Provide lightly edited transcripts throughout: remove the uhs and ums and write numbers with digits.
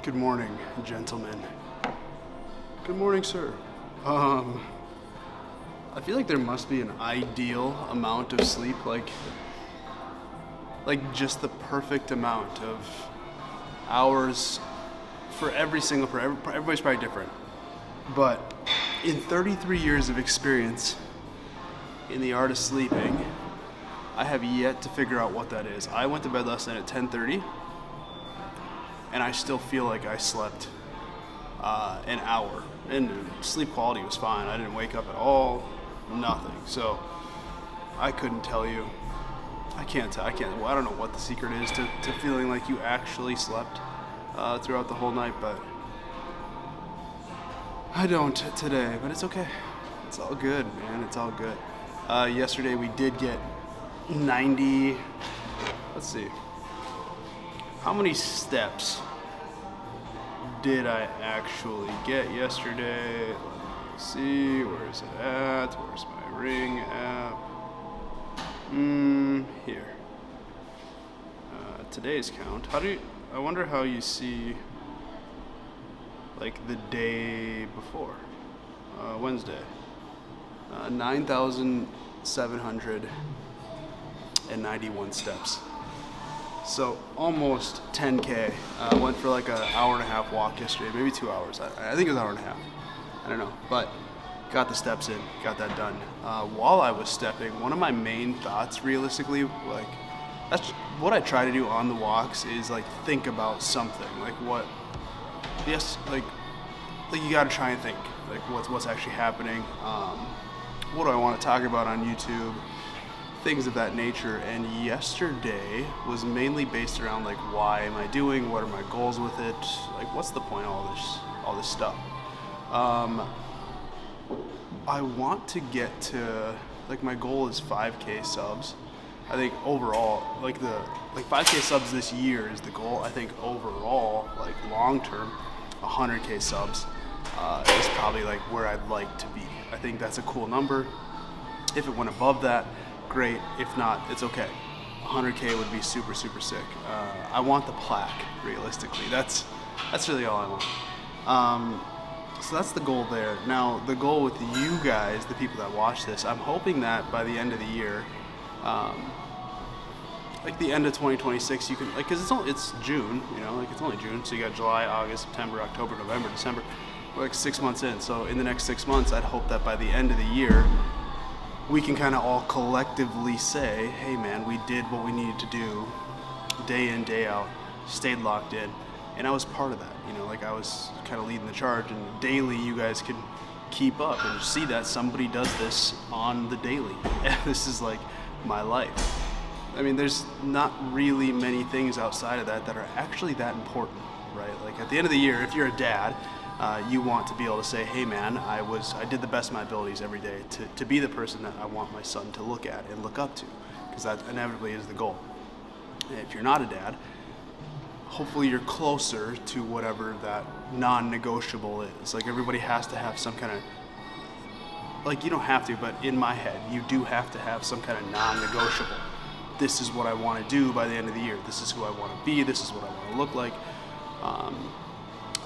Good morning, gentlemen. Good morning, sir. I feel like there must be an ideal amount of sleep, like just the perfect amount of hours for everybody's probably different. But in 33 years of experience in the art of sleeping, I have yet to figure out what that is. I went to bed last night at 10:30, and I still feel like I slept an hour, and sleep quality was fine. I didn't wake up at all, nothing. So I couldn't tell you. I can't. Well, I don't know what the secret is to feeling like you actually slept throughout the whole night, but I don't today. But it's okay. It's all good, man. It's all good. Yesterday we did get 90. Let's see. How many steps did I actually get yesterday? Let me see. Where is it at? Where's my ring app? Here. Today's count. I wonder how you see like the day before. Wednesday. 9,791 steps. So almost 10K. Went for like an hour and a half walk yesterday, maybe 2 hours. I think it was an hour and a half. I don't know, but got the steps in, got that done. While I was stepping, one of my main thoughts, realistically, like that's what I try to do on the walks, is like think about something, like what. Yes, like you got to try and think, like what's actually happening. What do I want to talk about on YouTube? Things of that nature. And yesterday was mainly based around like, why am I doing? What are my goals with it? Like, what's the point of all this stuff? I want to get to, like, my goal is 5K subs. I think overall, like 5K subs this year is the goal. I think overall, like long term, 100K subs is probably like where I'd like to be. I think that's a cool number. If it went above that, great. If not, it's okay. 100K would be super, super sick. I want the plaque, realistically. That's really all I want. So that's the goal there. Now, the goal with you guys, the people that watch this, I'm hoping that by the end of the year, like the end of 2026, you can, like, because it's June, you know, like it's only June, so you got July, August, September, October, November, December. We're like 6 months in. So in the next 6 months, I'd hope that by the end of the year, we can kind of all collectively say, hey man, we did what we needed to do, day in, day out, stayed locked in. And I was part of that, you know, like I was kind of leading the charge, and daily you guys can keep up and see that somebody does this on the daily. This is like my life. I mean, there's not really many things outside of that are actually that important, right? Like at the end of the year, if you're a dad, you want to be able to say, hey man, I did the best of my abilities every day to be the person that I want my son to look at and look up to, because that inevitably is the goal. And if you're not a dad, hopefully you're closer to whatever that non-negotiable is. Like everybody has to have some kind of, like you don't have to, but in my head, you do have to have some kind of non-negotiable. This is what I want to do by the end of the year. This is who I want to be. This is what I want to look like. I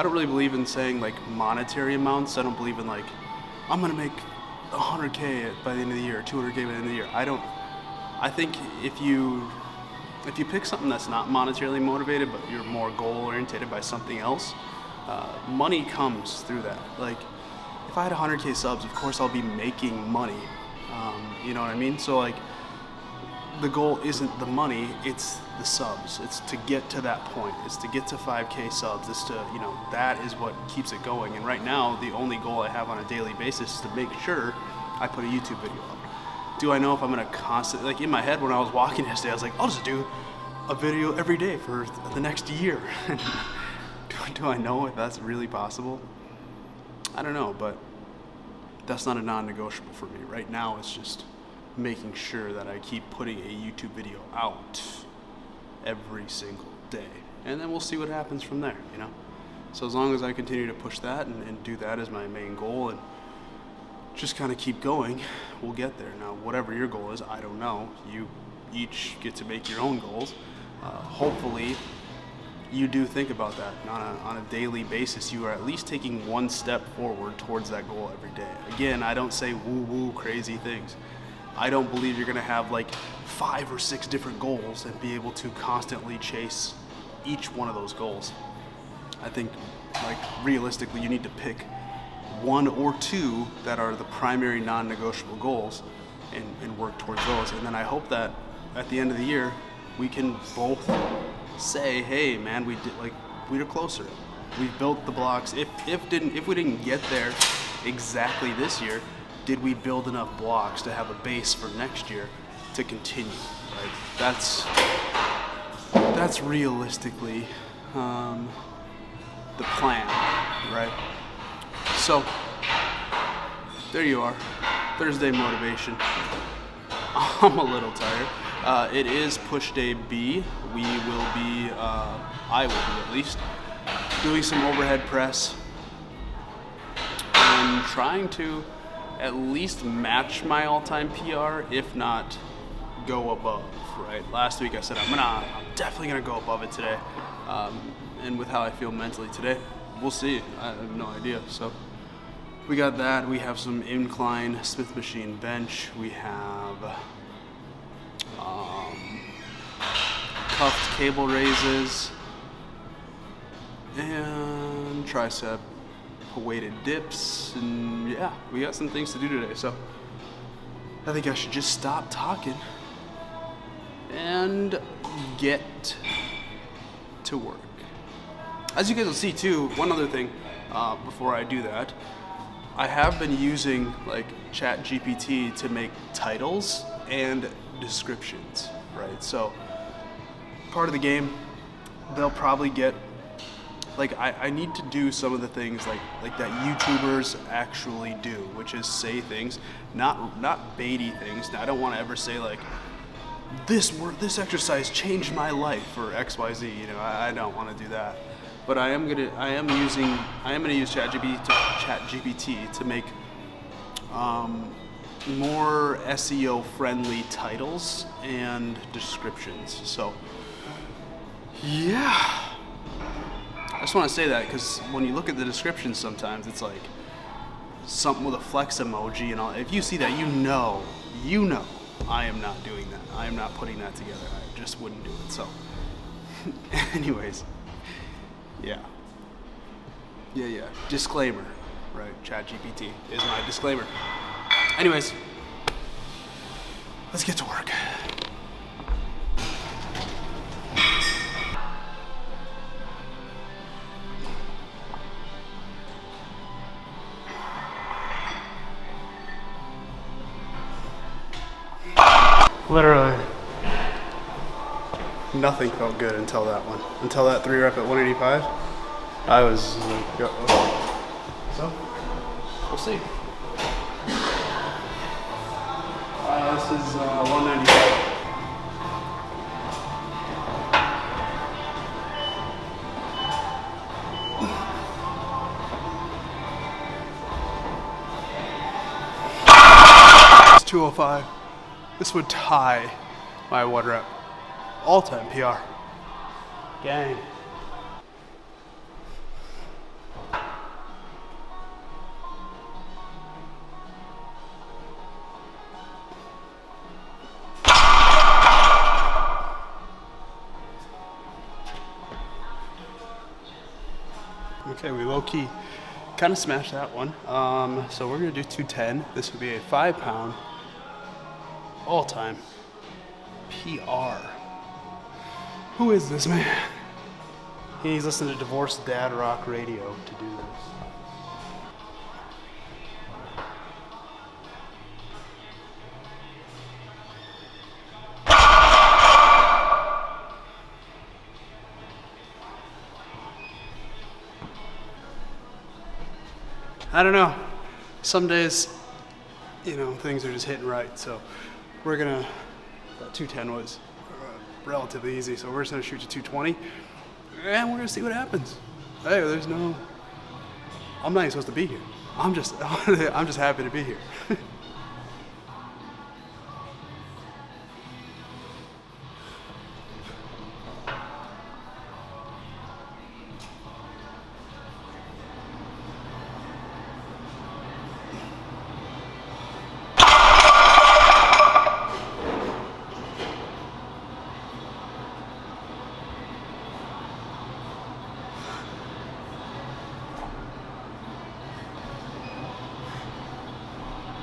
don't really believe in saying like monetary amounts. I don't believe in like, I'm going to make 100K by the end of the year, 200K by the end of the year. I think if you pick something that's not monetarily motivated, but you're more goal oriented by something else, money comes through that. Like if I had 100K subs, of course I'll be making money. You know what I mean? So like the goal isn't the money, it's the subs. It's to get to that point. It's to get to 5K subs. It's to, you know, that is what keeps it going. And right now, the only goal I have on a daily basis is to make sure I put a YouTube video up. Do I know if I'm going to constantly, like in my head when I was walking yesterday, I was like, I'll just do a video every day for the next year. Do I know if that's really possible? I don't know, but that's not a non-negotiable for me. Right now, it's just making sure that I keep putting a YouTube video out every single day. And then we'll see what happens from there, you know? So as long as I continue to push that and do that as my main goal and just kind of keep going, we'll get there. Now, whatever your goal is, I don't know. You each get to make your own goals. Hopefully, you do think about that on a daily basis. You are at least taking one step forward towards that goal every day. Again, I don't say woo-woo crazy things. I don't believe you're gonna have like 5 or 6 different goals and be able to constantly chase each one of those goals. I think, like, realistically, you need to pick 1 or 2 that are the primary non-negotiable goals and work towards those. And then I hope that at the end of the year, we can both say, hey man, we're closer. We built the blocks. If we didn't get there exactly this year, did we build enough blocks to have a base for next year to continue? Right? That's realistically the plan, right? So there you are, Thursday motivation. I'm a little tired. It is push day B. We will be, I will be at least, doing some overhead press and trying to at least match my all-time PR, if not go above, right? Last week I said I'm definitely gonna go above it today. And with how I feel mentally today, we'll see. I have no idea. So we got that. We have some incline Smith machine bench. We have cuffed cable raises and tricep weighted dips, and yeah, we got some things to do today. So I think I should just stop talking and get to work. As you guys will see too, one other thing before I do that, I have been using like ChatGPT to make titles and descriptions, right? So part of the game, they'll probably get, like, I need to do some of the things like that YouTubers actually do, which is say things, not baity things. Now, I don't want to ever say like, this exercise changed my life or XYZ. You know, I don't want to do that. But I am gonna use ChatGPT to make more SEO friendly titles and descriptions. So yeah. I just want to say that because when you look at the descriptions, sometimes it's like something with a flex emoji and all. If you see that, you know, I am not doing that. I am not putting that together. I just wouldn't do it. So, anyways, yeah. Disclaimer, right? ChatGPT is my disclaimer. Anyways, let's get to work. Literally, nothing felt good until that one. Until that 3 rep at 185, I was like, okay. So, we'll see. This is 195. It's 205. This would tie my 1 rep all-time PR. Gang. Okay, we low-key kind of smashed that one. So we're gonna do 210. This would be a 5-pound all-time PR. Who is this man? He's listening to Divorced Dad Rock Radio to do this. I don't know. Some days, you know, things are just hitting right. So we're gonna, 210 was relatively easy. So we're just gonna shoot to 220 and we're gonna see what happens. Hey, I'm not even supposed to be here. I'm just happy to be here.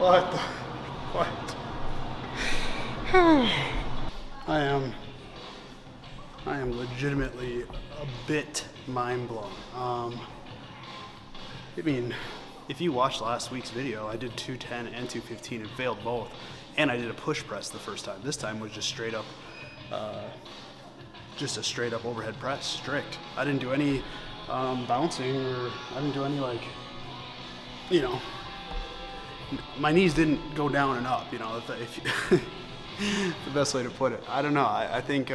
What the? What? I am legitimately a bit mind blown. I mean, if you watched last week's video, I did 210 and 215 and failed both. And I did a push press the first time. This time was just straight up, just a straight up overhead press, strict. I didn't do any bouncing, or I didn't do any, like, you know, my knees didn't go down and up, you know, if the best way to put it. I don't know. I think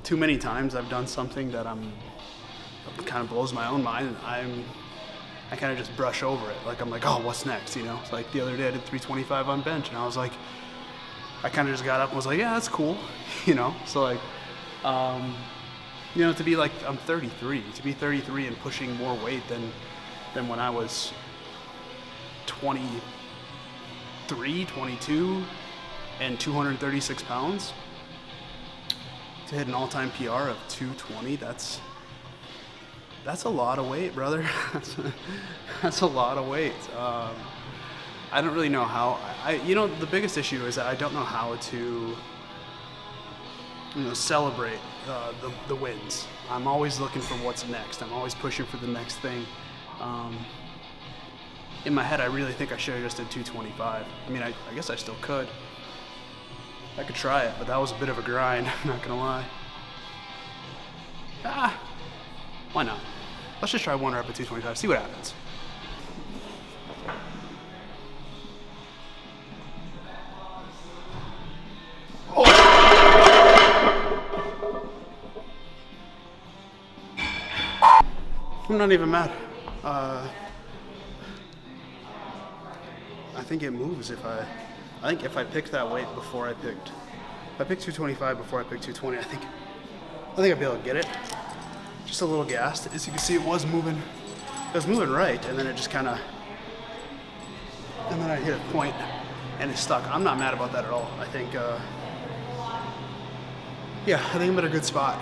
too many times I've done something that kind of blows my own mind, and I kind of just brush over it. Like, I'm like, oh, what's next? You know, it's like the other day I did 325 on bench, and I was like, I kind of just got up and was like, yeah, that's cool, you know. So like, you know, to be like, I'm 33, to be 33 and pushing more weight than when I was 23, 22, and 236 pounds, to hit an all-time PR of 220, that's a lot of weight, brother. That's a lot of weight. I don't really know how. You know, the biggest issue is that I don't know how to, you know, celebrate the wins. I'm always looking for what's next. I'm always pushing for the next thing. In my head, I really think I should have just did 225. I mean, I guess I still could. I could try it, but that was a bit of a grind, I'm not gonna lie. Why not? Let's just try one rep at 225, see what happens. Oh. I'm not even mad. I think it moves if I think if I picked that weight before if I picked 225 before I picked 220, I think I'd be able to get it. Just a little gassed. As you can see, it was moving right, and then it just kind of, and then I hit a point and it's stuck. I'm not mad about that at all. I think, yeah, I think I'm at a good spot.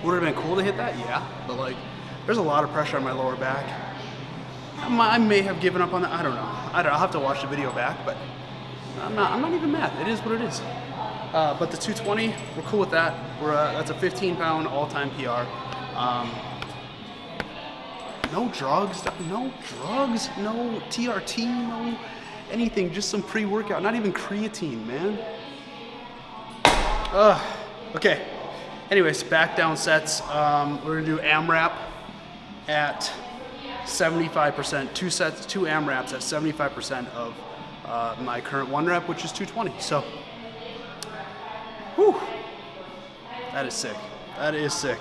Would it have been cool to hit that? Yeah, but like, there's a lot of pressure on my lower back. I may have given up on that. I don't know. I'll have to watch the video back, but I'm not even mad. It is what it is. But the 220, we're cool with that. That's a 15-pound all-time PR. No drugs, no TRT, no anything. Just some pre-workout. Not even creatine, man. Okay. Anyways, back down sets. We're gonna do AMRAP at 75%. 2 sets, 2 AMRAPs at 75% of my current 1 rep, which is 220. So, whew, that is sick. That is sick.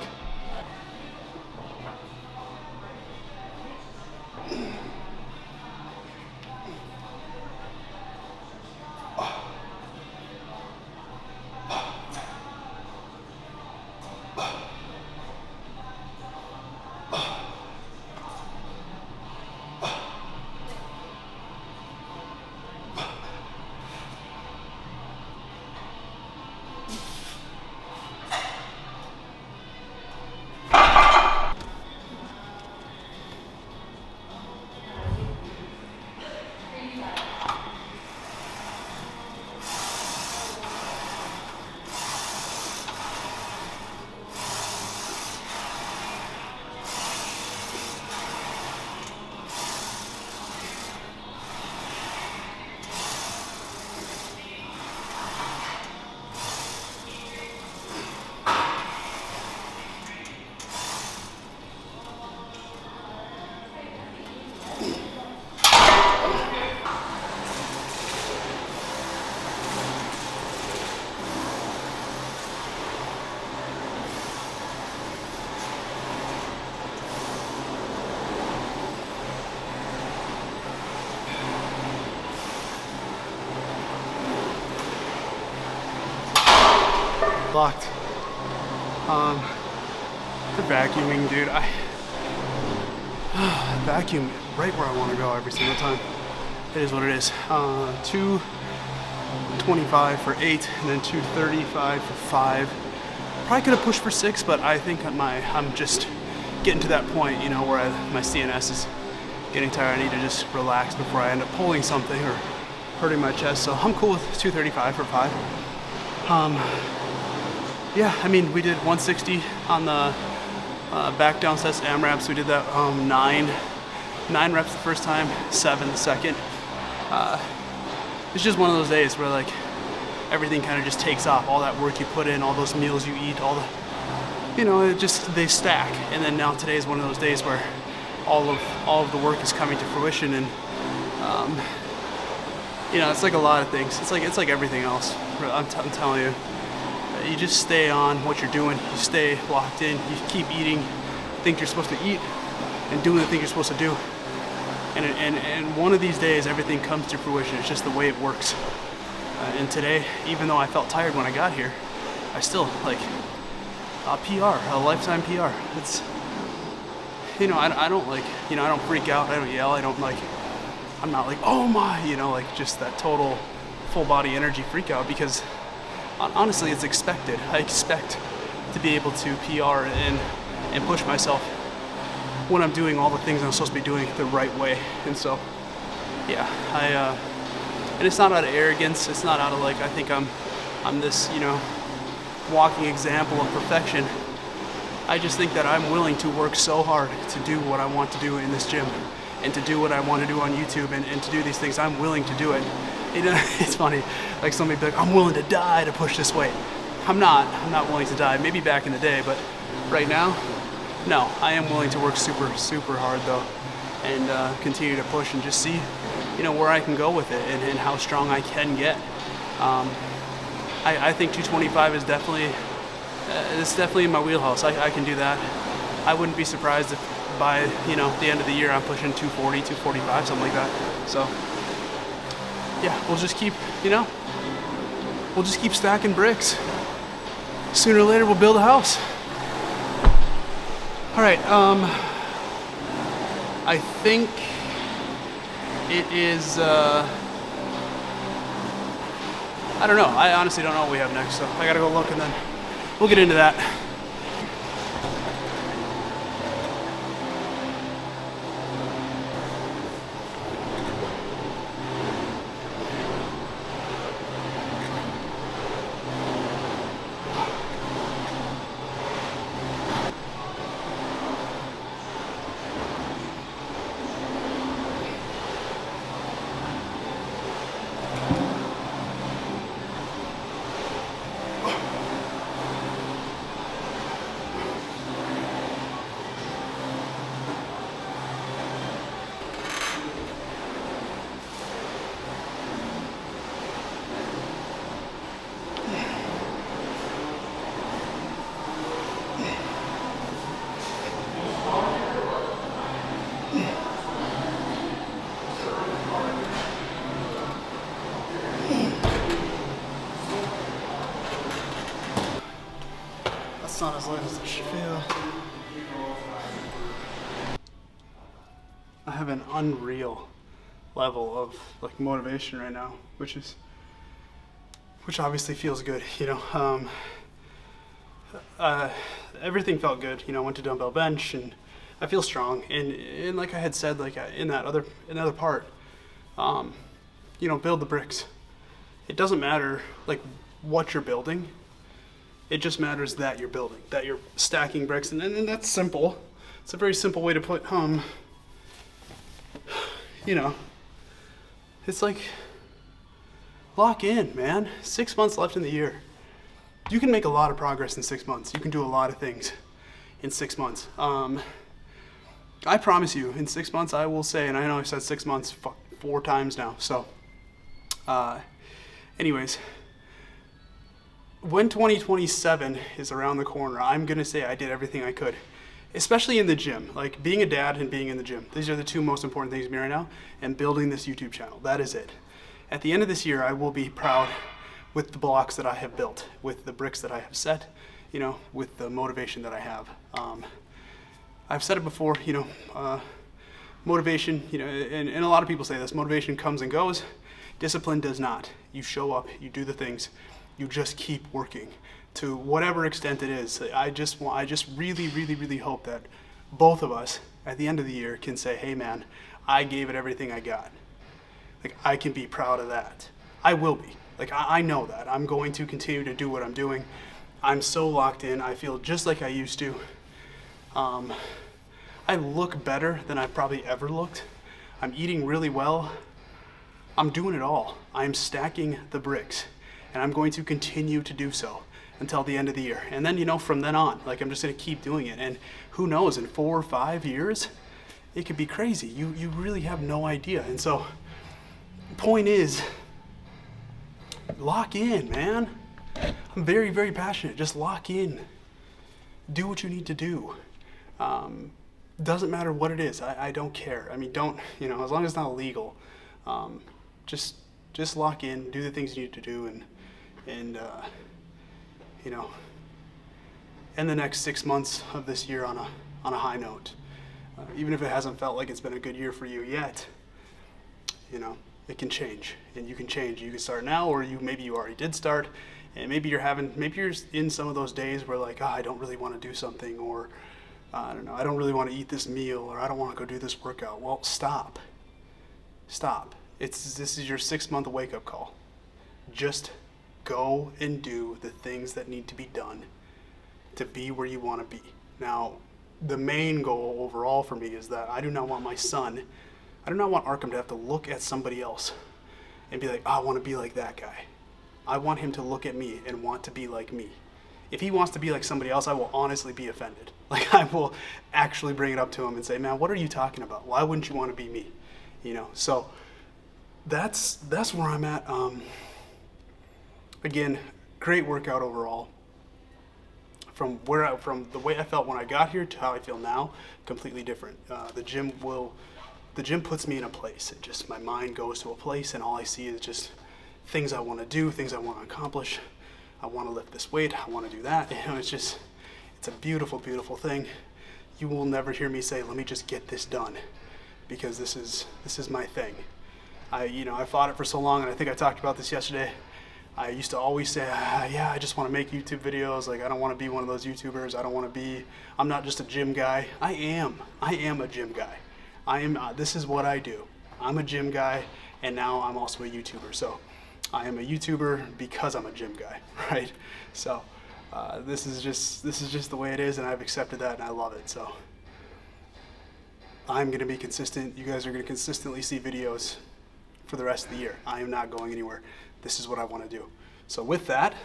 Locked. The vacuuming, dude, I vacuum right where I want to go every single time. It is what it is. 225 for 8, and then 235 for 5. Probably could have pushed for 6, but I think I'm just getting to that point, you know, where my CNS is getting tired. I need to just relax before I end up pulling something or hurting my chest. So I'm cool with 235 for 5. Yeah, I mean, we did 160 on the back down sets, AMRAPs. We did that 9 reps the first time, 7 the second. It's just one of those days where like everything kind of just takes off. All that work you put in, all those meals you eat, all the, you know, they stack. And then now today is one of those days where all of the work is coming to fruition, and you know, it's like a lot of things. It's like everything else. I'm telling you, you just stay on what you're doing. You stay locked in. You keep eating the things you're supposed to eat and doing the things you're supposed to do. And one of these days, everything comes to fruition. It's just the way it works. And today, even though I felt tired when I got here, I still like a PR, a lifetime PR. It's, you know, I don't like, you know, I don't freak out. I don't yell. I don't like, I'm not like, oh my, you know, like just that total full body energy freak out, because honestly, it's expected. I expect to be able to PR and push myself when I'm doing all the things I'm supposed to be doing the right way. And so, yeah, and it's not out of arrogance. It's not out of like, I think I'm this, you know, walking example of perfection. I just think that I'm willing to work so hard to do what I want to do in this gym, and to do what I want to do on YouTube, and to do these things. I'm willing to do it. You know, it's funny, like somebody be like, I'm willing to die to push this weight. I'm not willing to die. Maybe back in the day, but right now, no. I am willing to work super hard though, and continue to push and just see, you know, where I can go with it, and how strong I can get. I think 225 is definitely, it's definitely in my wheelhouse. I can do that. I wouldn't be surprised if by, you know, the end of the year I'm pushing 240, 245, something like that. So yeah, we'll just keep, you know, we'll just keep stacking bricks. Sooner or later we'll build a house. All right, I think it is, I don't know. I honestly don't know what we have next, so I gotta go look, and then we'll get into that. That's not as light as it should feel. I have an unreal level of like motivation right now, which obviously feels good, you know. Everything felt good, you know. I went to dumbbell bench and I feel strong, and like I had said, like in that other part, you know, build the bricks. It doesn't matter like what you're building. It just matters that you're building, that you're stacking bricks, and that's simple. It's a very simple way to put, you know, it's like, lock in, man. 6 months left in the year. You can make a lot of progress in 6 months. You can do a lot of things in 6 months. I promise you, in 6 months, I will say, and I know I've said 6 months 4 times now, so, anyways, when 2027 is around the corner, I'm gonna say I did everything I could, especially in the gym. Like being a dad and being in the gym. These are the 2 most important things to me right now, and building this YouTube channel. That is it. At the end of this year, I will be proud with the blocks that I have built, with the bricks that I have set, you know, with the motivation that I have. I've said it before, you know, motivation, you know, and a lot of people say this, motivation comes and goes. Discipline does not. You show up, you do the things, you just keep working to whatever extent it is. I just really hope that both of us at the end of the year can say, hey man, I gave it everything I got. Like, I can be proud of that. I will be. Like, I know that. I'm going to continue to do what I'm doing. I'm so locked in. I feel just like I used to. I look better than I've probably ever looked. I'm eating really well. I'm doing it all. I'm stacking the bricks, and I'm going to continue to do so until the end of the year. And then, you know, from then on, like, I'm just going to keep doing it. And who knows, in 4 or 5 years, it could be crazy. You really have no idea. And so, point is, lock in, man. I'm very, very passionate. Just lock in. Do what you need to do. Doesn't matter what it is. I don't care. I mean, don't, you know, as long as it's not illegal, just lock in, do the things you need to do, and you know, end the next 6 months of this year on a high note. Even if it hasn't felt like it's been a good year for you yet, you know, it can change, and you can change. You can start now, or maybe you already did start, and maybe you're in some of those days where, like, I don't really want to do something, or I don't know, I don't really want to eat this meal, or I don't want to go do this workout. Well, stop. This is your 6-month wake-up call. Just go and do the things that need to be done to be where you want to be. Now, the main goal overall for me is that I do not want Arkham to have to look at somebody else and be like, I want to be like that guy. I want him to look at me and want to be like me. If he wants to be like somebody else, I will honestly be offended. Like, I will actually bring it up to him and say, man, what are you talking about? Why wouldn't you want to be me? You know, so that's where I'm at. Again, great workout overall. From the way I felt when I got here to how I feel now, completely different. The gym puts me in a place. It just, my mind goes to a place, and all I see is just things I want to do, things I want to accomplish. I want to lift this weight. I want to do that. You know, it's a beautiful, beautiful thing. You will never hear me say, let me just get this done, because this is my thing. I fought it for so long, and I think I talked about this yesterday. I used to always say, yeah, I just want to make YouTube videos. Like, I don't want to be one of those YouTubers. I'm not just a gym guy. I am a gym guy. This is what I do. I'm a gym guy, and now I'm also a YouTuber. So I am a YouTuber because I'm a gym guy, right? So this is just the way it is, and I've accepted that, and I love it. So I'm going to be consistent. You guys are going to consistently see videos for the rest of the year. I am not going anywhere. This is what I want to do. So with that,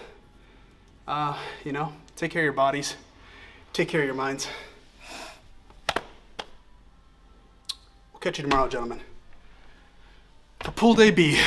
take care of your bodies, take care of your minds. We'll catch you tomorrow, gentlemen, for Pool Day B.